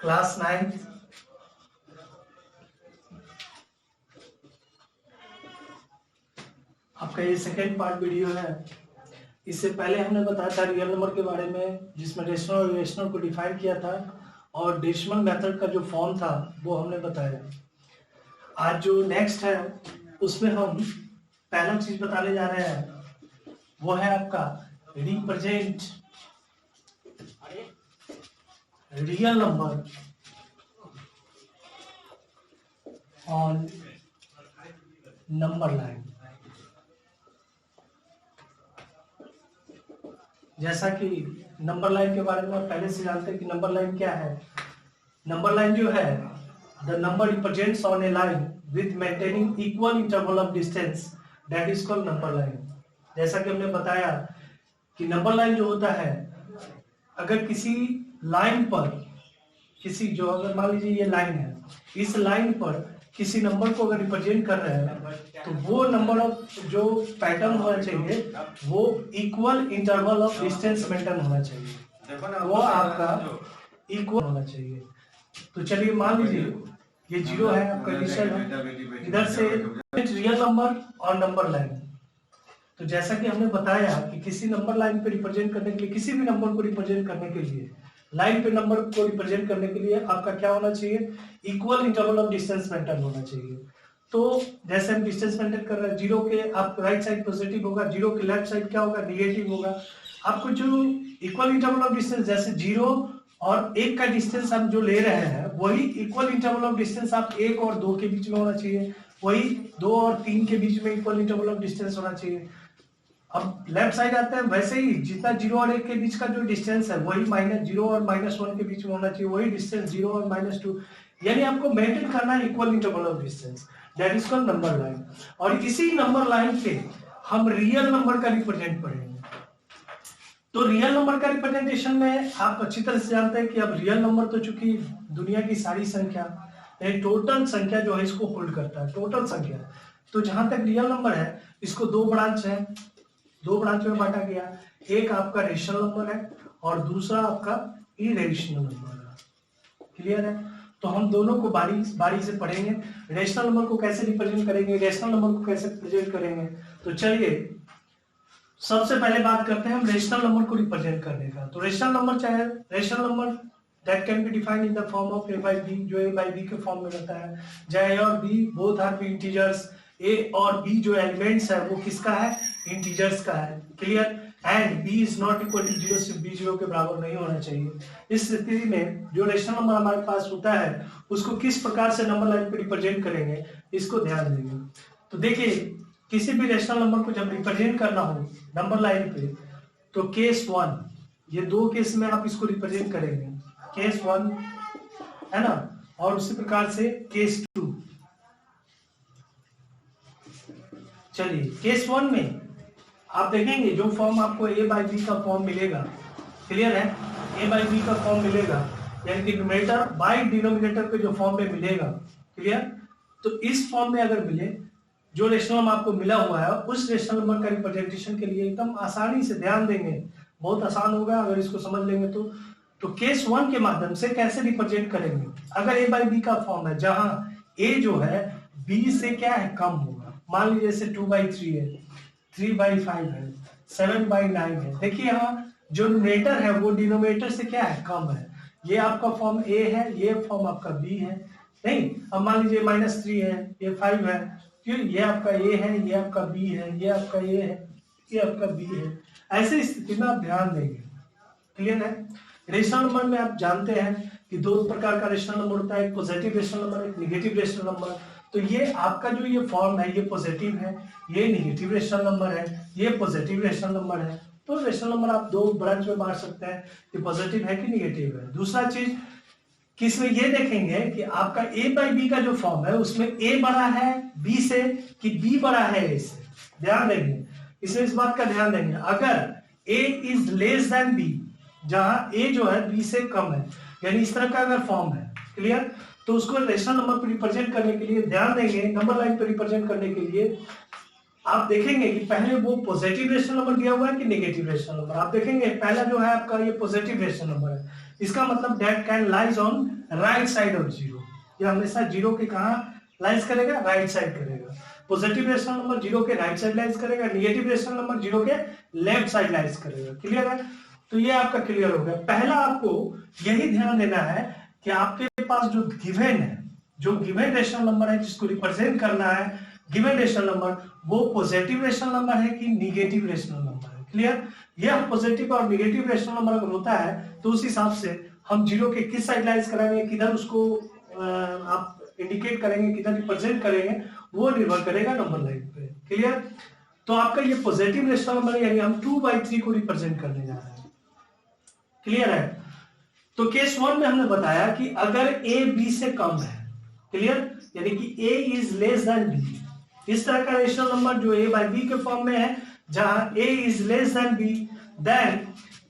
Class 9 आपका ये second part video है। इससे पहले हमने बताया था रियल नंबर के बारे में, जिसमें रेशनल और इरेशनल को डिफाइन किया था और डेसिमल मेथड का जो फॉर्म था वो हमने बताया। आज जो नेक्स्ट है उसमें हम पहला चीज बताने जा रहे हैं, वो है आपका represent real number on number line. जैसा कि नंबर लाइन के बारे में आप पहले से जानते हैं कि नंबर लाइन क्या है। नंबर लाइन जो है, the number represents on A line with maintaining equal interval of distance, that is called number line. जैसा कि हमने बताया कि नंबर लाइन जो होता है, अगर किसी लाइन पर जो अगर मान लीजिए ये लाइन है, इस लाइन पर किसी नंबर को अगर रिप्रेजेंट कर रहे हैं तो वो नंबर ऑफ जो पैटर्न होना चाहिए वो equal interval of distance maintain होना चाहिए, वो आपका इक्वल होना चाहिए। तो चलिए मान लीजिए ये 0 है, आपका इनिशियल है, इधर से रियल नंबर और नंबर लाइन। तो जैसा कि हमने बताया कि किसी नंबर लाइन पे रिप्रेजेंट करने के लिए, किसी भी नंबर को रिप्रेजेंट करने के लिए, लाइन पे नंबर को रिप्रेजेंट करने के लिए आपका क्या होना चाहिए, equal interval of distance maintain होना चाहिए। तो जैसे हम डिस्टेंस मेंटेन कर रहे हैं, 0 के आप राइट साइड पॉजिटिव होगा, 0 के लेफ्ट साइड क्या होगा, निगेटिव होगा। आपको जो इक्वल इंटरवल ऑफ डिस्टेंस, जैसे 0 और 1 का डिस्टेंस आप जो ले रहे हैं, वही इक्वल इंटरवल ऑफ डिस्टेंस आप 1 और 2 के बीच में होना चाहिए, वही 2 और 3 के बीच में इक्वल इंटरवल ऑफ डिस्टेंस होना चाहिए। अब लेफ्ट साइड आते हैं, वैसे ही जितना 0 और 1 के बीच का जो डिस्टेंस है वही -0 और -1 के बीच में होना चाहिए, वही डिस्टेंस 0 और -2, यानी आपको मेंटेन करना है equal interval of distance, that is called number line. और इसी नंबर लाइन पे हम रियल नंबर का रिप्रेजेंट पढ़ेंगे। तो रियल नंबर का रिप्रेजेंटेशन में आप अच्छी तरह से जानते हैं कि अब रियल नंबर तो चूंकि दुनिया की सारी संख्या, टोटल संख्या जो है इसको होल्ड करता है, टोटल संख्या। तो जहां तक रियल नंबर है, इसको दो ब्रांच में बांटा गया। एक आपका रेशनल नंबर है और दूसरा आपका इरेशनल नंबर है। क्लियर है? तो हम दोनों को बारी से पढ़ेंगे। रेशनल नंबर को कैसे रिप्रेजेंट करेंगे, रेशनल नंबर को कैसे रिप्रेजेंट करेंगे। तो चलिए सबसे पहले बात करते हैं हम रेशनल नंबर को रिप्रेजेंट करने का। तो रेशनल नंबर चाहे rational number that can be defined in the form of a by b, जो a by b के फॉर्म में रहता है, चाहे a और b both are integers. a और b जो एलिमेंट्स है वो किसका है, इंटीजर्स का है। Clear? And b is not equal to 0, सिर्फ b 0 के बराबर नहीं होना चाहिए। इस स्थिति में जो रेशनल नंबर हमारे पास होता है उसको किस प्रकार से नंबर लाइन पे रिप्रेजेंट करेंगे, इसको ध्यान देंगे। तो देखिए किसी भी रेशनल नंबर को जब रिप्रेजेंट करना हो नंबर लाइन पे, तो केस 1, ये दो केस में आप इसको रिप्रेजेंट करेंगे, केस 1 है ना, और उसी प्रकार से केस 2। चलिए केस 1 में आप देखेंगे जो फॉर्म आपको a by b का फॉर्म मिलेगा। क्लियर है? a by b का फॉर्म मिलेगा, यानी कि न्यूमरेटर बाय डिनोमिनेटर के जो फॉर्म में मिलेगा। क्लियर? तो इस फॉर्म में अगर मिले, जो रेशनल नंबर आपको मिला हुआ है उस रेशनल नंबर का रिप्रेजेंटेशन के लिए एकदम आसानी से ध्यान देंगे, बहुत आसान होगा अगर इसको समझ लेंगे। तो केस 1 के माध्यम से कैसे रिप्रेजेंट करेंगे, अगर a by b का फॉर्म है जहां a जो है b से क्या है, कम होगा। मान लीजिए जैसे 2/3 है, 3/5 है, 7/9 है। देखिए यहाँ जो न्यूमरेटर है वो डिनोमिनेटर से क्या है, कम है। ये आपका फॉर्म a है, ये फॉर्म आपका b है। नहीं, अब मान लीजिए -3 है, ये 5 है, फिर ये आपका a है, ये आपका b है, ये आपका a है, ये आपका b है। ऐसे स्थिति में आप ध्यान देंगे। क्लियर है? रेशनल नंबर में आप जानते हैं कि दो प्रकार का रेशनल नंबर होता है, एक पॉजिटिव रेशनल नंबर, एक नेगेटिव रेशनल नंबर। तो ये आपका जो ये फॉर्म है ये पॉजिटिव है, ये नेगेटिव रेशनल नंबर है, ये पॉजिटिव रेशनल नंबर है। तो रेशनल नंबर आप दो ब्रांच में बांट सकते हैं कि पॉजिटिव है कि नेगेटिव है। दूसरा चीज किसमें ये देखेंगे कि आपका a by b का जो फॉर्म है उसमें a बड़ा है b से कि b बड़ा है a से। ध्यान देंगे, इसमें इस बात का ध्यान देंगे। अगर a is less than b, जहां a जो है b से कम है, यानी इस तरह का अगर फॉर्म है, क्लियर, तो उसको रेशनल नंबर पर रिप्रेजेंट करने के लिए ध्यान देंगे, नंबर लाइन पर रिप्रेजेंट करने के लिए आप देखेंगे कि पहले वो पॉजिटिव रेशनल नंबर दिया हुआ है कि नेगेटिव रेशनल नंबर। आप देखेंगे पहला जो है आपका ये पॉजिटिव रेशनल नंबर है, इसका मतलब that can lies on right side of zero. ये हमेशा जीरो के कहाँ लाइज करेगा? राइट साइड करेगा। पॉजिटिव रेशनल नंबर जीरो के राइट साइड लाइज करेगा, नेगेटिव रेशनल नंबर जीरो के लेफ्ट साइड लाइज करेगा। क्लियर है? तो ये आपका क्लियर हो गया। पहला आपको यही ध्यान देना है कि आपके पास जो गिवन है, जो गिवन रेशनल नंबर है जिसको रिप्रेजेंट करना है, गिवन रेशनल नंबर वो पॉजिटिव रेशनल नंबर है कि नेगेटिव रेशनल नंबर है। क्लियर? यह पॉजिटिव और नेगेटिव रेशनल नंबर अगर होता है तो उस हिसाब से हम जीरो के किस साइड लाइज कराएंगे, किधर उसको आप इंडिकेट करेंगे, किधर रिप्रेजेंट करेंगे, वो निर्भर करेगा नंबर लाइन पे। क्लियर? तो आपका ये पॉजिटिव रेशनल नंबर यानी हम 2/3 को रिप्रेजेंट करने जा रहे हैं। क्लियर है? तो केस 1 में हमने बताया कि अगर a b से कम है, क्लियर, यानी कि a is less than b, इस तरह का रेशनल नंबर जो a/b के फॉर्म में है, जहां a is less than b, then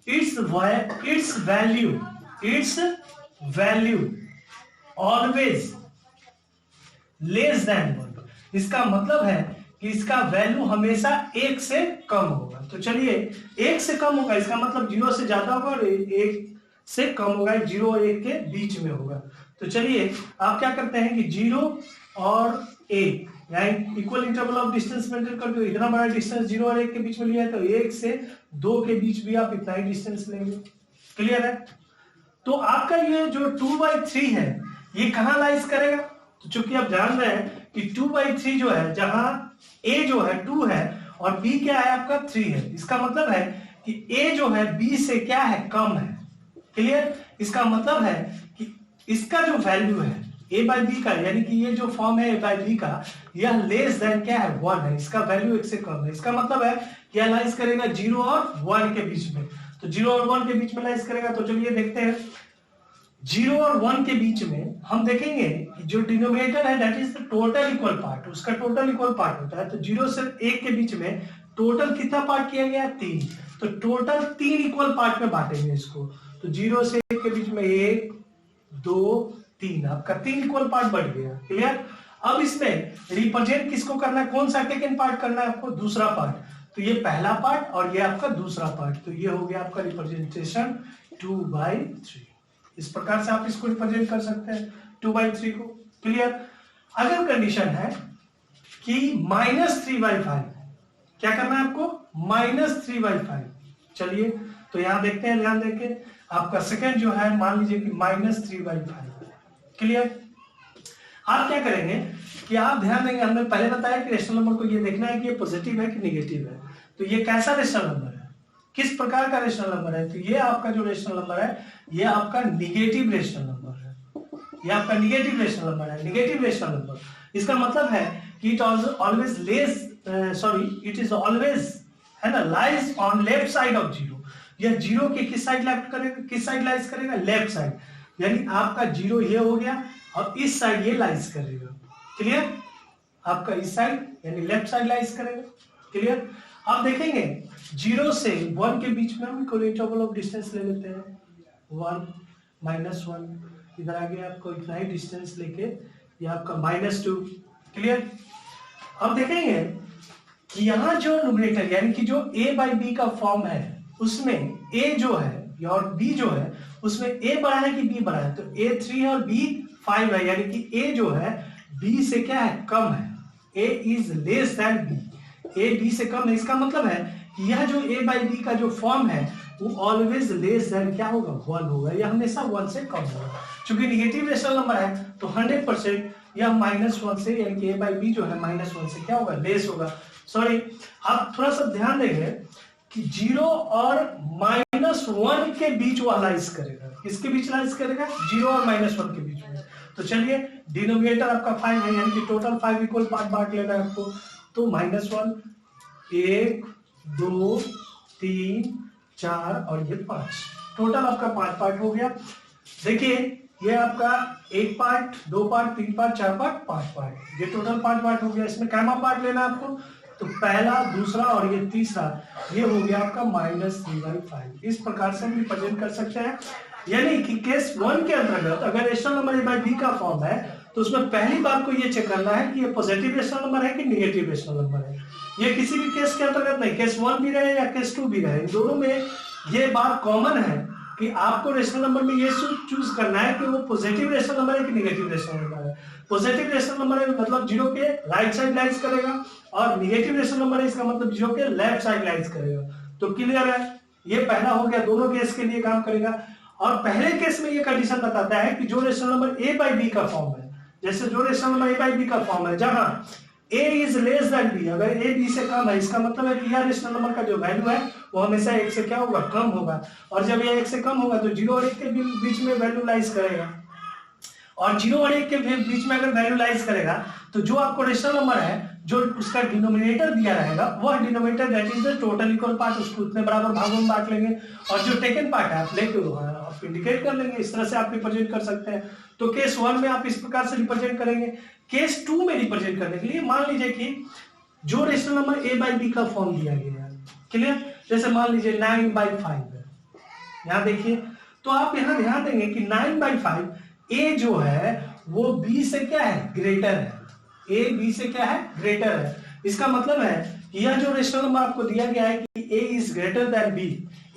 its value always less than 1। इसका मतलब है कि इसका वैल्यू हमेशा 1 से कम होगा। तो चलिए 1 से कम होगा, इसका मतलब 0 से ज्यादा होगा और 1 से कम होगा, 0 और 1 के बीच में होगा। तो चलिए आप क्या करते हैं कि 0 और 1 यानी equal interval of distance maintain करते हो। इतना बड़ा डिस्टेंस 0 और 1 के बीच में लिया है तो 1 से 2 के बीच भी आप इतना ही डिस्टेंस लेंगे। क्लियर है? तो आपका ये जो 2/3 है ये कहां लाइज करेगा? तो चूंकि आप जान रहे हैं कि 2/3 जो है, जहां a जो है 2 है और b क्या है आपका 3 है, इसका मतलब है कि a जो है b से क्या है? कम है। क्लियर? इसका मतलब है कि इसका जो वैल्यू है a/b का, यानी कि ये जो फॉर्म है a/b का, यह लेस देन क्या है? 1 है। इसका वैल्यू 1 से कम है। इसका मतलब है कि यह लाइज करेगा 0 और 1 के बीच में। तो 0 और 1 के बीच में लाइज करेगा। तो चलिए देखते हैं 0 और 1 के बीच में हम देखेंगे कि जो डिनोमिनेटर है that is the total equal part, उसका टोटल इक्वल पार्ट होता है। तो 0 से 1 के बीच में टोटल कितना पार्ट किया गया? 3। तो टोटल 3 इक्वल पार्ट में बांटेंगे इसको। तो 0 से 1 के बीच में 1 2 3, आपका 3 इक्वल पार्ट बढ़ गया। क्लियर? अब इसमें रिप्रेजेंट किसको करना है? कौन सा सेकंड पार्ट करना है आपको? दूसरा पार्ट। तो ये पहला पार्ट और ये आपका दूसरा पार्ट। तो ये हो गया आपका रिप्रेजेंटेशन 2/3। इस प्रकार से आप इसको रिप्रेजेंट कर सकते हैं 2/3 को। क्लियर? अगर कंडीशन है कि -3/5, क्या करना है आपको? -3/5। चलिए तो यहां देखते हैं, ध्यान देके आपका सेकंड जो है मान लीजिए कि -3/5। क्लियर? आप क्या करेंगे कि आप ध्यान देंगे, हमने पहले बताया कि रेशनल नंबर को ये देखना है कि ये पॉजिटिव है कि नेगेटिव है। तो ये कैसा रेशनल नंबर है, किस प्रकार का रेशनल नंबर है? तो ये आपका जो रेशनल नंबर है ये आपका निगेटिव रेशनल नंबर है। ये आपका निगेटिव रेशनल नंबर है। निगेटिव रेशनल नंबर, इसका मतलब है कि इट ऑलवेज है ना, lies on left side of zero. यह जीरो के किस साइड लेफ्ट करेगा? किस साइड लाइज करेगा? Left side. यानी आपका जीरो ये हो गया और इस साइड ये लाइज करेगा। क्लियर? आपका इस साइड यानी लेफ्ट साइड लाइज करेगा। क्लियर? आप देखेंगे 0 से 1 के बीच में हम इक्वल इंटरवल ऑफ डिस्टेंस ले लेते हैं। 1 -1, इधर आगे आपको इतना ही डिस्टेंस लेके ये आपका -2। क्लियर? अब देखेंगे कि यहाँ जो न्यूमरेटर यानी कि जो a/b का फॉर्म है उसमें a जो है और b जो है उसमें a बड़ा है कि b बड़ा है? तो a 3 और b 5 है, यानी कि a जो है b से क्या है? कम है। a is less than b, a b से कम है। इसका मतलब है कि यह जो a/b का जो फॉर्म है वो ऑलवेज लेस देन क्या होगा? 1 होगा। यह हमेशा 1 से कम होगा। चूंकि निगेटिव रेशनल नंबर है तो 100% यह -1 से यानी कि a/b जो है -1 से क्या होगा? लेस होगा। सॉरी, आप थोड़ा सा ध्यान देंगे कि 0 और -1 के बीच वो लाइज करेगा। किसके बीच लाइज करेगा? 0 और -1 के बीच में। तो चलिए डिनोमिनेटर आपका 5 है यानी कि टोटल 5 इक्वल पार्ट बांट लेना है आपको। तो -1 1 2 3 4 और ये 5, टोटल आपका 5 पार्ट हो गया। देखिए ये आपका 1 part 2 part 3 part 4 part 5 part, ये टोटल 5 पार्ट हो गया। इसमें कैमा पार्ट लेना आपको, तो पहला दूसरा और ये तीसरा, ये हो गया आपका -3/5। इस प्रकार से हम रिप्रेजेंट कर सकते हैं यानी कि केस 1 के अंतर्गत अगर rational number a by b का फॉर्म है तो उसमें पहली बात को ये चेक करना है कि ये पॉजिटिव रेशनल नंबर है कि निगेटिव रेशनल नंबर है। ये किसी भी केस के अंतर्गत नहीं, केस 1 भी रहे या केस 2 भी रहे, इन दोनों में ये बात कॉमन है कि आपको रेशनल नंबर में ये चूज करना है कि वो पॉजिटिव रेशनल नंबर है कि निगेटिव रेशनल नंबर है। पॉजिटिव रेशनल नंबर है मतलब जीरो के राइट साइड लाइज करेगा और निगेटिव रेशनल नंबर है इसका मतलब जीरो के लेफ्ट साइड लाइज करेगा। तो क्लियर है, ये पहला हो गया, दोनों केस के लिए काम करेगा। और पहले केस में ये कंडीशन बताता है कि जो rational number a by b का फॉर्म है, जैसे जो rational number a by b का फॉर्म है जहां a is less than b, अगर a b से कम है इसका मतलब है कि यह रेशनल नंबर का जो वैल्यू है वो हमेशा 1 से क्या होगा, कम होगा। और जब ये 1 से कम होगा तो 0 और 1 के बीच में वैल्यू लाइज करेगा, और 0 और 1 के बीच में अगर वैल्यू लाइज करेगा तो जो आपको रेशनल नंबर है जो उसका डिनोमिनेटर दिया रहेगा वह denominator that is the total equal part, उसको उतने बराबर भागों में बांट लेंगे और जो टेकन पार्ट है आप लेके आप इंडिकेट कर लेंगे। इस तरह से आप रिप्रेजेंट कर सकते हैं। तो केस 1 में आप इस प्रकार से रिप्रेजेंट करेंगे। केस 2 में रिप्रेजेंट करने के लिए मान लीजिए कि जो rational number a by b का फॉर्म दिया गया है, क्लियर, जैसे मान लीजिए 9/5 है, यहाँ देखिए, तो आप यहाँ ध्यान देंगे कि 9/5 ए जो है वो बी से क्या है, ग्रेटर है, ए बी से क्या है, ग्रेटर है। इसका मतलब है कि यह जो रेशनल नंबर आपको दिया गया है कि ए इज ग्रेटर देन बी,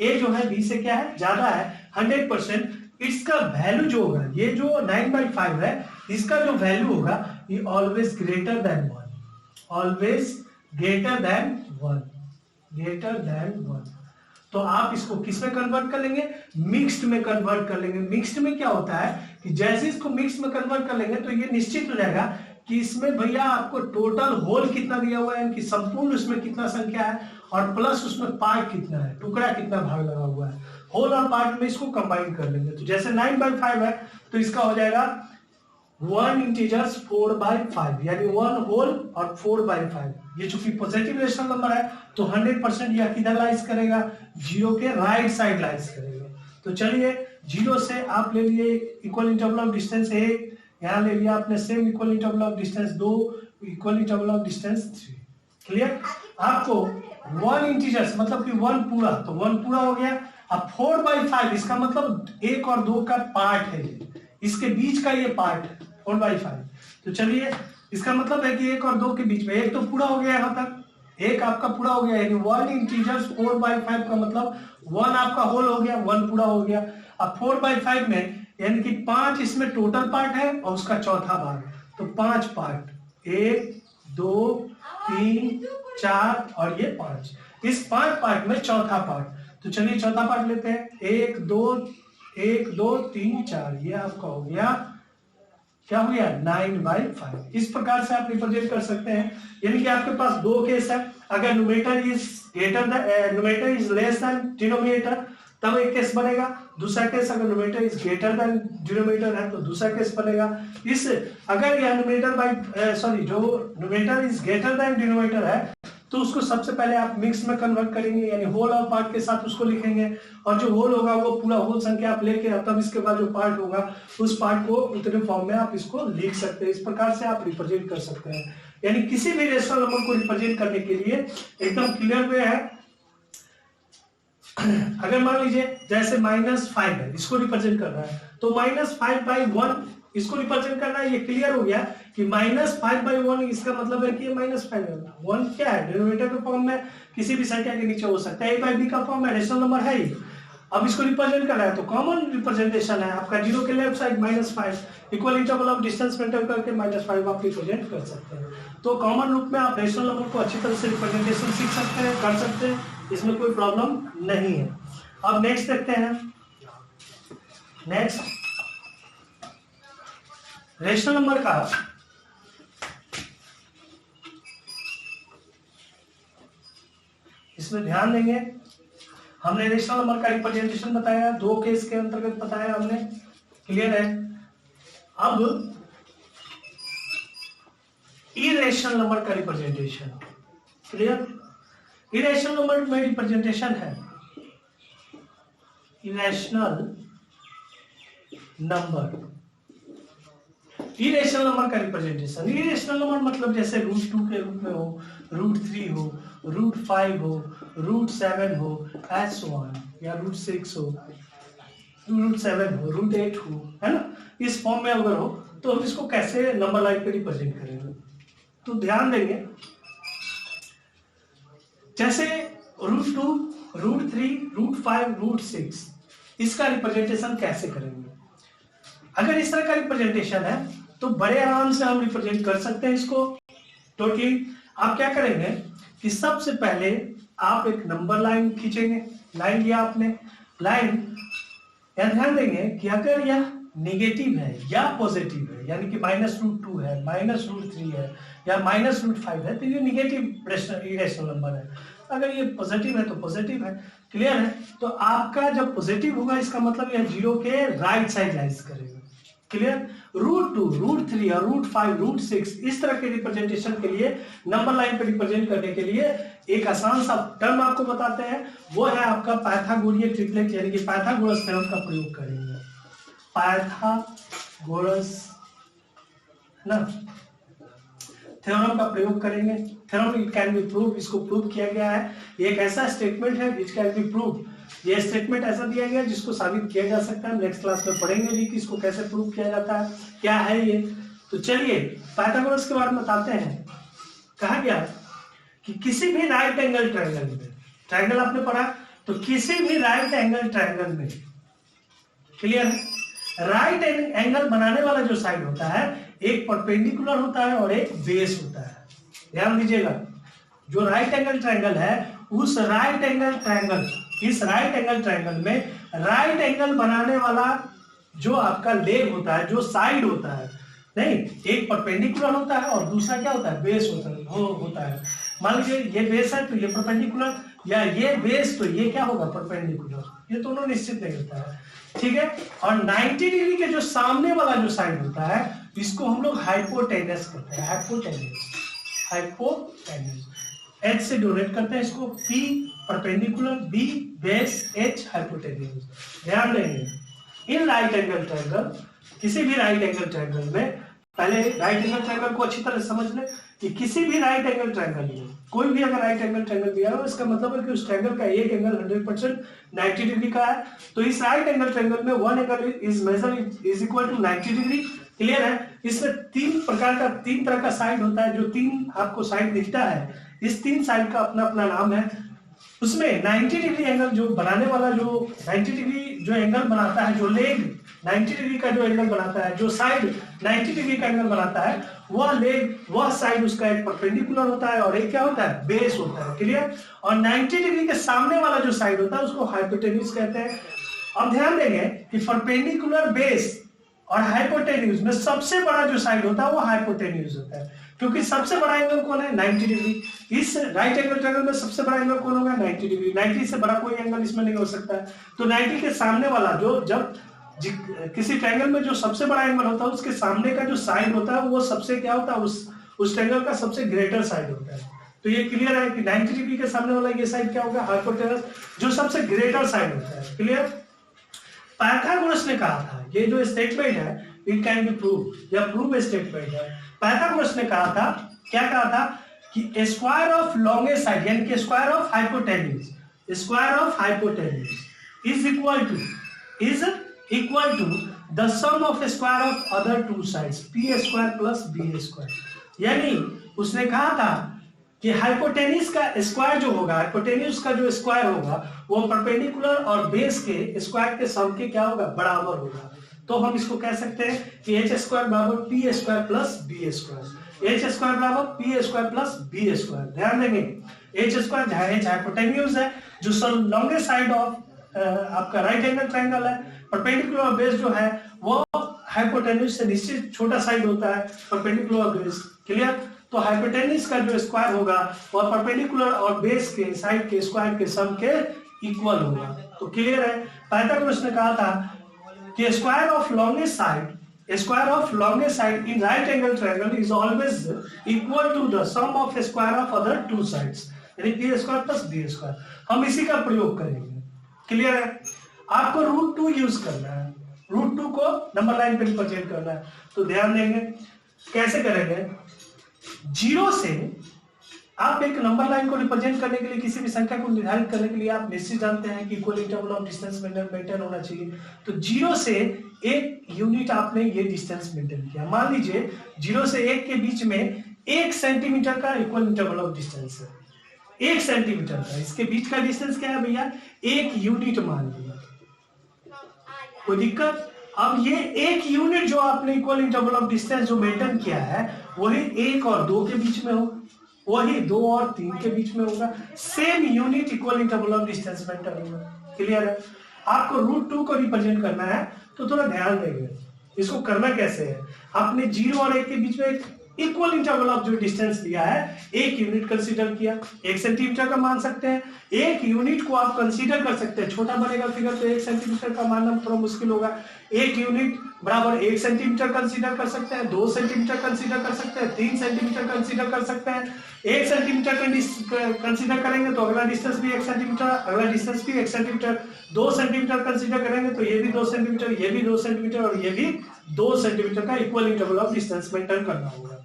ए जो है बी से क्या है, ज्यादा है 100%, इसका वैल्यू जो होगा, ये जो 9/5 है इसका जो वैल्यू होगा ये always greater than 1, always greater than 1, greater than 1। तो आप इसको किस में कन्वर्ट कर लेंगे, मिक्स्ड में कन्वर्ट कर लेंगे। मिक्स्ड में क्या होता है कि जैसे इसको मिक्स्ड में कन्वर्ट कर लेंगे तो ये निश्चित हो जाएगा कि इसमें भैया आपको टोटल होल कितना दिया हुआ है, कि संपूर्ण उसमें कितना संख्या है और प्लस उसमें पार्ट कितना है, टुकड़ा कितना भाग लगा हुआ है, होल और पार्ट में इसको कंबाइन कर लेंगे। तो जैसे 9/5 है तो इसका हो जाएगा 1 इंटीजर्स 4/5, यानी 1 होल और 4/5। ये चूंकि पॉजिटिव रेशनल नंबर है तो 100% यह किधर लाइज करेगा, 0 के राइट साइड लाइज करेगा। तो चलिए 0 से आप ले लिए इक्वल इंटरवल ऑफ डिस्टेंस 1, यहाँ ले लिया आपने same equal interval of distance 2, equal interval of distance 3। Clear, आपको 1 इंटीजर्स मतलब कि 1 पूरा, तो 1 पूरा हो गया। अब 4/5 इसका मतलब 1 और 2 का पार्ट है, इसके बीच का ये पार्ट 4/5। तो चलिए इसका मतलब है कि 1 और 2 के बीच में, एक तो पूरा हो गया यहाँ तक, एक आपका पूरा हो गया, यानी 1 इंटीजर्स 4/5 का मतलब 1 आपका होल हो गया, 1 पूरा हो गया। अब 4/5 में यानी कि 5 इसमें टोटल पार्ट है और उसका चौथा भाग, तो 5 पार्ट, 1 2 3 4 और ये 5, इस 5 पार्ट में चौथा पार्ट। तो चलिए चौथा पार्ट लेते हैं, 1 2 3 4, ये आपका हो गया, क्या हो गया, 9/5। इस प्रकार से आप रिप्रेजेंट कर सकते हैं। यानी कि आपके पास दो केस है, अगर numerator is greater than, numerator is less than denominator तब एक केस बनेगा, दूसरा केस अगर numerator is greater than denominator है तो दूसरा केस बनेगा। इस अगर यह न्यूमरेटर बाय सॉरी जो numerator is greater than denominator है तो उसको सबसे पहले आप मिक्स में कन्वर्ट करेंगे, यानी होल और पार्ट के साथ उसको लिखेंगे, और जो होल होगा वो पूरा होल संख्या आप लेके तब इसके बाद जो पार्ट होगा उस पार्ट को उतने फॉर्म में आप इसको लिख सकते हैं। इस प्रकार से आप रिप्रेजेंट कर सकते हैं, यानी किसी भी रेशनल नंबर को रिप्रेजेंट करने के लिए एकदम क्लियर वे है। अगर मान लीजिए जैसे -5 है, इसको रिप्रेजेंट करना है तो -5/1 इसको रिप्रेजेंट करना है। ये क्लियर हो गया कि -5/1 इसका मतलब है कि ये -5 है। 1 क्या है, डिनोमिनेटर के फॉर्म में किसी भी संख्या के नीचे हो सकता है, a/b का फॉर्म है, रेशनल नंबर है ही। अब इसको रिप्रेजेंट करना है तो कॉमन रिप्रेजेंटेशन है आपका 0 के left side -5, equal interval of distance maintain करके -5 आप रिप्रेजेंट कर सकते हैं। तो कॉमन रूप में आप रेशनल नंबर को अच्छी तरह से रिप्रेजेंटेशन सीख सकते हैं, कर सकते हैं, इसमें कोई प्रॉब्लम नहीं है। अब नेक्स्ट देखते हैं, नेक्स्ट रेशनल नंबर का इसमें ध्यान देंगे। हमने रेशनल नंबर का रिप्रेजेंटेशन बताया, दो केस के अंतर्गत बताया हमने, क्लियर है। अब इरेशनल नंबर का रिप्रेजेंटेशन, क्लियर। इरेशनल नंबर में रिप्रेजेंटेशन है इरेशनल नंबर, इरेशनल नंबर का रिप्रेजेंटेशन। इरेशनल नंबर मतलब जैसे √2 के रूप में हो, √3 हो, √5 हो, √7 हो, S1 या √6 हो, 2√7 हो, √8 हो, है ना, इस फॉर्म में अगर हो तो हम इसको कैसे नंबर लाइन पे रिप्रेजेंट करेंगे। तो ध्यान देंगे, जैसे √2, √3, √5, √6 इसका रिप्रेजेंटेशन कैसे करेंगे। अगर इस तरह का रिप्रेजेंटेशन है तो बड़े आराम से हम रिप्रेजेंट कर सकते हैं इसको। टोटली आप क्या करेंगे कि सबसे पहले आप एक नंबर लाइन खींचेंगे। लाइन लिया आपने, लाइन या ध्यान देंगे कि अगर यह नेगेटिव है या पॉजिटिव है, यानी कि -√2 है, -√3 है या -√5 है, तो ये नेगेटिव इरेशनल नंबर है। अगर ये पॉजिटिव है तो पॉजिटिव है। क्लियर है। तो आपका जब पॉजिटिव होगा इसका मतलब यह 0 के राइट साइड लाइज करेगा। क्लियर। √2, √3 और √5, √6 इस तरह के रिप्रेजेंटेशन के लिए नंबर लाइन पे रिप्रेजेंट करने के लिए एक आसान सा टर्म आपको बताते हैं, वो है आपका पाइथागोरियन ट्रिपलेट यानी कि पाइथागोरस थ्योरम का प्रयोग करेंगे। पाइथागोरस ना थ्योरम का प्रयोग करेंगे। Theorem it can be prove, इसको प्रूव किया गया है। ये एक ऐसा स्टेटमेंट है विच कैन बी प्रूव। ये स्टेटमेंट ऐसा दिया गया जिसको साबित किया जा सकता है। नेक्स्ट क्लास में पढ़ेंगे भी कि इसको कैसे प्रूव किया जाता है, क्या है ये। तो चलिए पाइथागोरस के बारे में बताते हैं। कहा गया कि किसी भी राइट एंगल ट्रायंगल में, ट्रायंगल आपने पढ़ा, तो किसी भी राइट एंगल ट्रायंगल में, क्लियर है, राइट एंगल बनाने वाला जो साइड होता है एक परपेंडिकुलर होता है और एक बेस होता है। ध्यान दीजिएगा, जो राइट एंगल ट्रायंगल है उस राइट एंगल ट्रायंगल, इस राइट एंगल ट्रायंगल में राइट एंगल बनाने वाला जो आपका लेग होता है, जो साइड होता है, नहीं, एक परपेंडिकुलर होता है और दूसरा क्या होता है, बेस होता है। मान लीजिए ये बेस है तो ये परपेंडिकुलर, या ये बेस तो ये क्या होगा, परपेंडिकुलर। ये दोनों निश्चित नहीं होता है, ठीक है। और 90 डिग्री के जो सामने वाला जो साइड होता है इसको हम लोग हाइपोटेनस कहते हैं। हाइपोटेनस H से डोनेट करते हैं इसको। P perpendicular, B base, H hypotenuse. ध्यान देंगे इन राइट एंगल ट्रायंगल, किसी भी राइट एंगल ट्रायंगल में, पहले राइट एंगल ट्रायंगल को अच्छी तरह समझ लें कि किसी भी राइट एंगल ट्रायंगल में कोई भी अगर राइट एंगल ट्रायंगल दिया हो इसका मतलब है कि उस ट्रायंगल का एक एंगल 100% 90 डिग्री का है। तो इस राइट एंगल ट्रायंगल में one angle is measure is equal to 90 degree. Clear है। इसमें तीन तरह का साइड होता है। जो तीन आपको साइड दिखता है, इस तीन साइड का अपना अपना नाम है। उसमें 90 डिग्री एंगल जो बनाने वाला, जो 90 डिग्री जो एंगल बनाता है, जो लेग 90 डिग्री का जो एंगल बनाता है, जो साइड 90 डिग्री का एंगल बनाता है, वह लेग, वह साइड उसका एक परपेंडिकुलर होता है और एक क्या होता है, बेस होता है। क्लियर। और 90 डिग्री के सामने वाला जो साइड होता है उसको हाइपोटेन्यूज कहते हैं। अब ध्यान देंगे कि परपेंडिकुलर, बेस और हाइपोटेन्यूज में सबसे बड़ा जो साइड होता है वो हाइपोटेन्यूज होता है, क्योंकि सबसे बड़ा एंगल कौन है, 90 डिग्री। इस राइट एंगल ट्रायंगल में सबसे बड़ा एंगल कौन होगा, 90 डिग्री। 90 से बड़ा कोई एंगल इसमें नहीं हो सकता है। तो 90 के सामने वाला जो, जब किसी ट्रायंगल में जो सबसे बड़ा एंगल होता है उसके सामने का जो साइड होता है वो सबसे क्या होता है, उस ट्रायंगल का सबसे ग्रेटर साइड होता है। तो ये क्लियर है कि 90 डिग्री के सामने वाला ये साइड क्या होगा, हाइपोटेनस, जो सबसे ग्रेटर साइड होता है। क्लियर। पाइथागोरस ने कहा था, ये जो स्टेटमेंट है इट कैन बी प्रूव, या प्रूव स्टेटमेंट है। पाइथागोरस ने कहा था, क्या कहा था कि स्क्वायर ऑफ लॉन्गेस्ट साइड यानी कि square of hypotenuse is equal to the sum of square of other two sides, p square plus b square. यानी उसने कहा था कि हाइपोटेन्यूज का स्क्वायर जो होगा, हाइपोटेन्यूज का जो स्क्वायर होगा वो परपेंडिकुलर और बेस के स्क्वायर के सम के क्या होगा, बराबर होगा। तो हम इसको कह सकते हैं कि h स्क्वायर बराबर p square plus b square, h square बराबर p square plus b square. ध्यान देंगे h स्क्वायर जहां h हाइपोटेन्यूज है, जो लॉन्गेस्ट साइड ऑफ आपका राइट एंगल ट्रायंगल है, परपेंडिकुलर और बेस जो है वो हाइपोटेन्यूज से निश्चित छोटा साइड होता है, परपेंडिकुलर और बेस। क्लियर। तो हाइपोटेन्यूज का जो स्क्वायर होगा वह परपेंडिकुलर और बेस के साइड के स्क्वायर के सम के इक्वल होगा। तो क्लियर है। पाइथागोरस ने कहा था कि square of longest side in right angle triangle is always equal to the sum of square of other two sides, यानी p square plus b square. हम इसी का प्रयोग करेंगे। क्लियर है। आपको √2 यूज करना है, √2 को नंबर लाइन पे रिप्रेजेंट करना है। तो ध्यान देंगे कैसे करेंगे। 0 से आप एक नंबर लाइन को रिप्रेजेंट करने के लिए, किसी भी संख्या को निर्धारित करने के लिए आप निश्चित जानते हैं कि equal interval of distance maintain होना चाहिए। तो 0 से 1 यूनिट आपने ये डिस्टेंस मेंटेन किया। मान लीजिए 0 से 1 के बीच में 1 सेंटीमीटर का इक्वल इंटरवल ऑफ डिस्टेंस है, 1 सेंटीमीटर का। इसके बीच का डिस्टेंस क्या है भैया? 1 यूनिट मान लिया। कोई दिक्कत? अब ये 1 यूनिट जो आपने इक्वल इंटरवल ऑफ डिस्टेंस जो मेंटेन किया है, वही 1 और 2 के बीच में होगा, वही 2 और 3 के बीच में होगा। Same unit equal interval of distance maintain होगा। क्लियर है? आपको √2 को रिप्रेजेंट करना है तो थोड़ा ध्यान देंगे इसको करना कैसे है। आपने 0 और 1 के बीच में इक्वल इंटरवल ऑफ जो डिस्टेंस लिया है, 1 यूनिट कंसीडर किया। 1 सेंटीमीटर का मान सकते हैं, 1 यूनिट को आप कंसीडर कर सकते हैं। छोटा बनेगा फिगर तो 1 सेंटीमीटर का मानना थोड़ा मुश्किल होगा। 1 यूनिट बराबर 1 सेंटीमीटर कंसीडर कर सकते हैं, 2 सेंटीमीटर कंसीडर कर सकते हैं, 3 सेंटीमीटर कंसीडर कर सकते हैं। 1 सेंटीमीटर कंसीडर करेंगे तो अगला डिस्टेंस भी 1 सेंटीमीटर, अगला डिस्टेंस भी 1 सेंटीमीटर। 2 सेंटीमीटर कंसीडर करेंगे तो ये भी 2 सेंटीमीटर, ये भी 2 सेंटीमीटर और ये भी 2 सेंटीमीटर का equal interval of distance maintain करना होगा।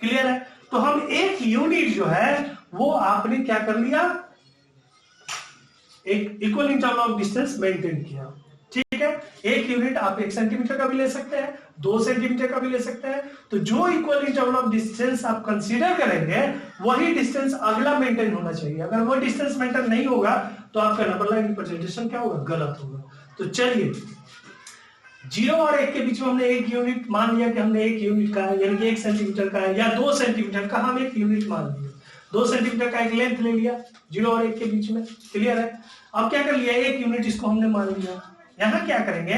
क्लियर है? तो हम 1 यूनिट जो है वो आपने क्या कर लिया, एक equal interval of distance maintain किया। ठीक है? 1 यूनिट आप 1 सेंटीमीटर का भी ले सकते हैं, 2 सेंटीमीटर का भी ले सकते हैं। तो जो इक्वल इंटरवल ऑफ डिस्टेंस आप कंसीडर करेंगे वही डिस्टेंस अगला मेंटेन होना चाहिए। अगर वो डिस्टेंस मेंटेन नहीं होगा तो आपका नंबर लाइन रिप्रेजेंटेशन क्या होगा? गलत होगा। तो चलिए 0 और 1 के बीच में हमने 1 यूनिट मान लिया कि हमने 1 यूनिट का है, यानी कि 1 सेंटीमीटर का है, या 2 सेंटीमीटर का हम 1 यूनिट मान लिया। 2 सेंटीमीटर का एक लेंथ ले लिया 0 और 1 के बीच में। क्लियर है? अब क्या कर लिया, 1 यूनिट इसको हमने मान लिया। यहां क्या करेंगे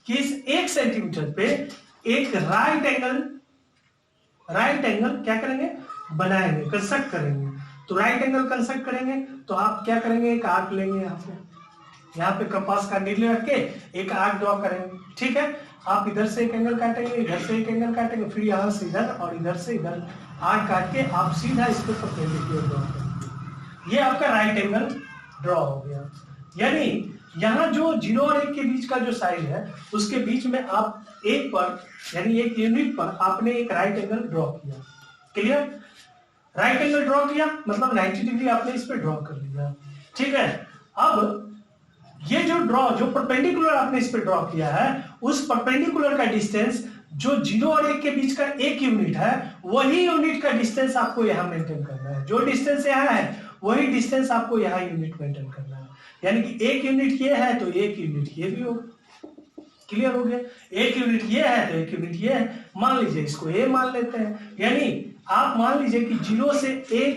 कि इस 1 सेंटीमीटर पे एक राइट एंगल क्या करेंगे? बनाएंगे, कंस्ट्रक्ट करेंगे। तो राइट एंगल कंस्ट्रक्ट करेंगे तो आप क्या करेंगे, एक आर्क लेंगे, यहाँ पे कंपास का नीडल रख के एक आर्क ड्रॉ करेंगे। ठीक है? आप इधर से एक एंगल काटेंगे, इधर से एक एंगल काटेंगे, फिर यहाँ से इधर और इधर से इधर आर्क काट के आप सीधा इसको परपेंडिकुलर ड्रॉ करेंगे। ये आपका राइट एंगल ड्रॉ हो गया। यानी यहाँ जो 0 और 1 के बीच का जो साइड है उसके बीच में आप 1 पर, यानी 1 यूनिट पर आपने एक राइट एंगल ड्रॉ किया। क्लियर? राइट एंगल ड्रॉ किया मतलब 90 डिग्री आपने इस पे ड्रॉ कर लिया। ठीक है? अब ये जो परपेंडिकुलर आपने इस पे ड्रॉ किया है, उस परपेंडिकुलर का डिस्टेंस जो 0 और 1 के बीच का 1 यूनिट है, वही यूनिट का डिस्टेंस आपको यहां मेंटेन करना है। जो डिस्टेंस यहां है वही डिस्टेंस आपको यहां यूनिट मेंटेन करना है। यानी कि 1 यूनिट ये है तो 1 यूनिट ये भी हो। क्लियर हो गया? 1 यूनिट ये है तो 1 यूनिट ये है। मान लीजिए इसको ए मान लेते हैं। यानी आप मान लीजिए कि 0 से a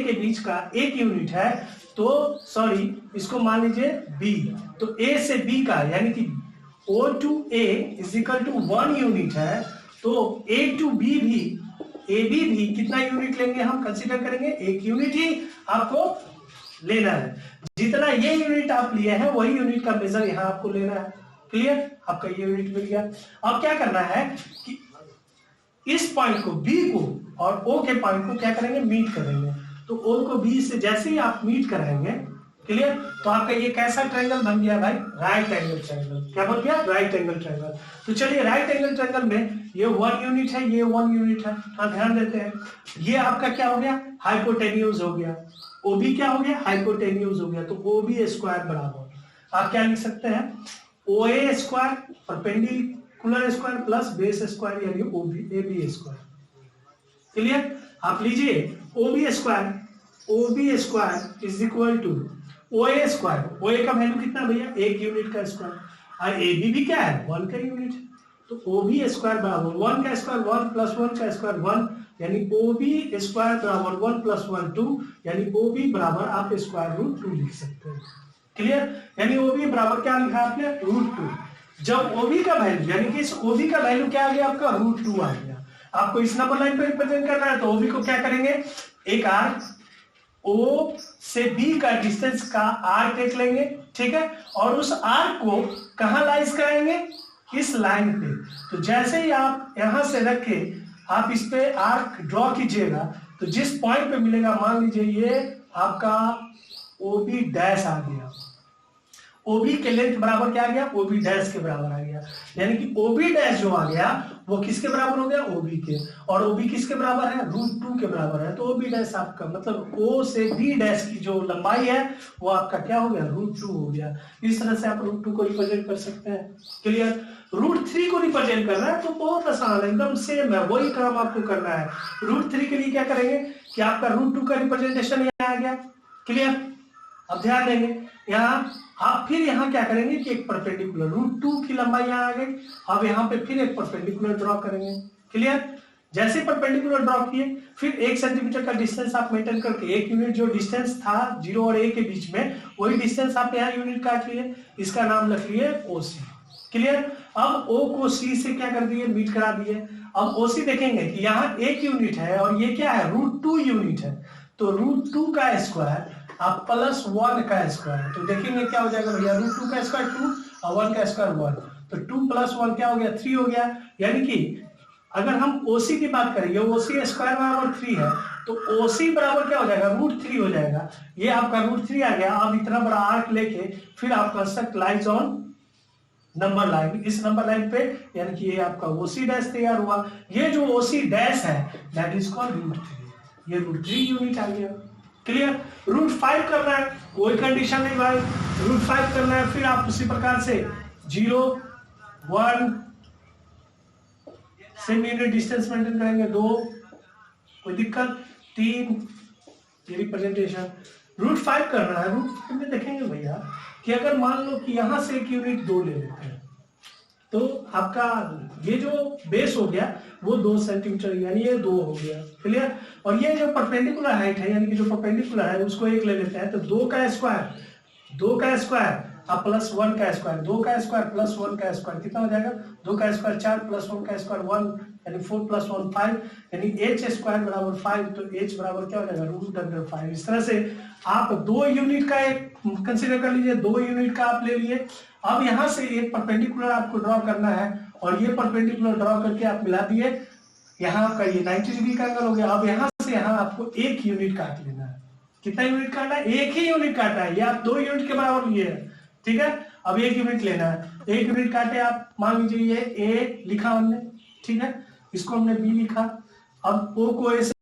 के बीच का 1 यूनिट है, तो सॉरी इसको मान लीजिए b। तो a से b का यानी कि O to A is equal to 1 unit है। तो A to B भी, AB भी कितना यूनिट लेंगे हम कंसीडर करेंगे? 1 यूनिट ही आपको लेना है। जितना ये यूनिट आप लिए हैं वही यूनिट का मेजर यहाँ आपको लेना है। क्लियर? आपका ये यूनिट मिल गया। अब क्या करना है कि इस पॉइंट को B को और O के पॉइंट को क्या करेंगे? मीट करेंगे। तो O को B से जैसे ही आप मीट कराएंगे, क्लियर, तो आपका ये कैसा ट्रायंगल बन गया भाई? Right angle triangle. क्या बन गया? Right angle triangle. तो चलिए राइट एंगल ट्रायंगल में ये 1 यूनिट है, ये 1 यूनिट है। हाँ ध्यान देते हैं। ये आपका क्या हो गया? हाइपोटेन्यूज हो गया। OB क्या हो गया? हाइपोटेन्यूज हो गया। तो OB स्क्वायर बराबर आप क्या लिख सकते हैं? OA square perpendicular square plus base square यानी AB स्क्वायर। क्लियर? आप लीजिए OB square is equal to OA square. OA का वैल्यू कितना भैया? 1 यूनिट का स्क्वायर। और AB भी क्या है? 1 का यूनिट। तो OB स्क्वायर बराबर 1 का स्क्वायर 1 प्लस 1 का स्क्वायर 1, यानी OB स्क्वायर बराबर 1 प्लस 1 2, यानी OB बराबर आप स्क्वायर रूट 2 लिख सकते हैं। क्लियर? यानी OB बराबर क्या लिखा आपने? √2। जब OB का वैल्यू यानी कि इस OB का वैल्यू क्या आ गया आपका? √2 आ गया। आपको इस नंबर लाइन पे रिप्रेजेंट करना है तो OB को क्या करेंगे? एक आर्क O से B का डिस्टेंस का आर्क एक लेंगे। ठीक है? और उस आर्क को कहां लाइज कराएंगे? इस लाइन पे। तो जैसे ही आप यहां से रखे आप इस पे आर्क ड्रॉ कीजिएगा तो जिस पॉइंट पे मिलेगा, मान लीजिए ये आपका OB डैश आ गया। OB के लेंथ बराबर क्या आ गया? OB डैश के बराबर आ गया। गया, यानी कि OB डैश जो आ गया वो किसके बराबर हो गया, OB के, और OB किसके बराबर है, √2 के बराबर है। तो OB डैश आपका मतलब O से B डैश की जो लंबाई है वो आपका क्या हो गया, √2 हो गया। इस तरह से आप √2 को रिप्रेजेंट कर सकते हैं। क्लियर। √3 को रिप्रेजेंट करना है तो बहुत आसान है, एकदम सेम है, वही काम आपको करना है। √3 के लिए क्या करेंगे कि आपका √2 का रिप्रेजेंटेशन यहाँ आ गया। क्लियर। अब ध्यान देंगे यहाँ आप फिर यहाँ क्या करेंगे कि एक परपेंडिकुलर, √2 की लंबाई यहाँ आ गई, अब यहाँ पे फिर एक परपेंडिकुलर ड्रॉ करेंगे। क्लियर। जैसे परपेंडिकुलर ड्रॉ किए फिर 1 सेंटीमीटर का डिस्टेंस आप मेंटेन करके, 1 यूनिट जो डिस्टेंस था 0 और A के बीच में, वही डिस्टेंस आप यहाँ यूनिट काट लिए, इसका नाम रख लिए OC। क्लियर। अब O को C से क्या कर दिए, मीट करा दिए। अब OC देखेंगे कि यहाँ 1 यूनिट है और ये क्या है, √2 यूनिट है, तो √2 का स्क्वायर आप +1 का स्क्वायर, तो देखेंगे क्या हो जाएगा भैया, √2 का स्क्वायर 2 और 1 का स्क्वायर 1, तो 2 + 1 क्या हो गया, 3 हो गया। यानी कि अगर हम OC की बात करेंगे, OC स्क्वायर बराबर 3 है, तो OC बराबर क्या हो जाएगा, √3 हो जाएगा। ये आपका √3 आ गया। अब इतना बड़ा आर्क लेके फिर आप construct lines on number line, इस नंबर लाइन पे, यानी कि ये आपका OC डैश तैयार हुआ। ये जो OC डैश है दैट इज कॉल्ड √3, ये √3 यूनिट आ गया। क्लियर। √5 करना है, कोई कंडीशन नहीं भाई, √5 करना है, फिर आप उसी प्रकार से 0 1 सेम यूनिट डिस्टेंस मेंटेन करेंगे, 2 कोई दिक्कत, 3 ये रिप्रेजेंटेशन। √5 करना है, √5 में देखेंगे भैया कि अगर मान लो कि यहां से एक यूनिट 2 ले लेते हैं, तो आपका ये जो बेस हो गया वो 2 सेंटीमीटर, यानी ये 2 हो गया। क्लियर। और ये जो परपेंडिकुलर हाइट है, यानी कि जो परपेंडिकुलर है उसको 1 ले लेते हैं, तो 2 का स्क्वायर अब +1 का स्क्वायर, 2 का स्क्वायर +1 का स्क्वायर कितना हो जाएगा, 2 का स्क्वायर 4 +1 का स्क्वायर 1, यानी 4 + 1 5, यानी h² बराबर 5, तो h बराबर क्या हो जाएगा, √5। इस तरह से आप 2 यूनिट का एक कंसीडर कर लीजिए, 2 यूनिट का आप ले लिए। अब यहां से एक परपेंडिकुलर आपको ड्रॉ करना है, और ये परपेंडिकुलर ड्रॉ करके आप मिला दिए, यहाँ आपका ये 90 डिग्री का एंगल हो गया। अब यहाँ से यहाँ आपको 1 यूनिट काट लेना है। कितना यूनिट काटना है, 1 ही यूनिट काटना है, ये आप 2 यूनिट के बराबर लिए है। ठीक है। अब 1 यूनिट लेना है, 1 यूनिट काटे आप, मान लीजिए ये A लिखा हमने, ठीक है, इसको हमने B लिखा। अब O को A से